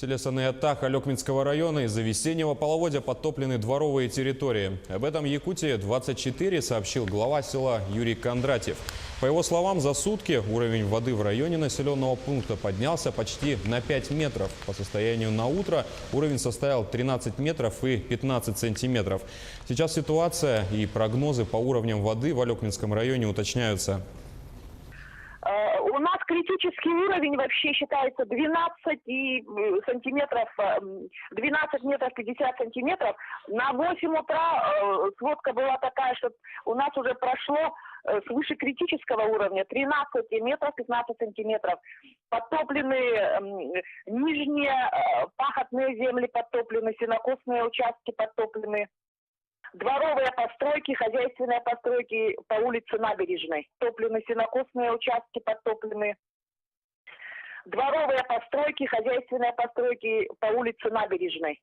В селе Санаятах Алекминского района из-за весеннего половодья подтоплены дворовые территории. Об этом Якутия-24 сообщил глава села Юрий Кондратьев. По его словам, за сутки уровень воды в районе населенного пункта поднялся почти на 5 метров. По состоянию на утро уровень составил 13 метров и 15 сантиметров. Сейчас ситуация и прогнозы по уровням воды в Алекминском районе уточняются. У нас критический уровень вообще считается 12 сантиметров, 12 метров 50 сантиметров. На 8 утра сводка была такая, что у нас уже прошло свыше критического уровня 13 метров 15 сантиметров. Подтоплены нижние пахотные земли, подтоплены сенокосные участки, подтоплены. Дворовые постройки, хозяйственные постройки по улице Набережной. Топлены сенокосные участки, подтоплены. Дворовые постройки, хозяйственные постройки по улице Набережной.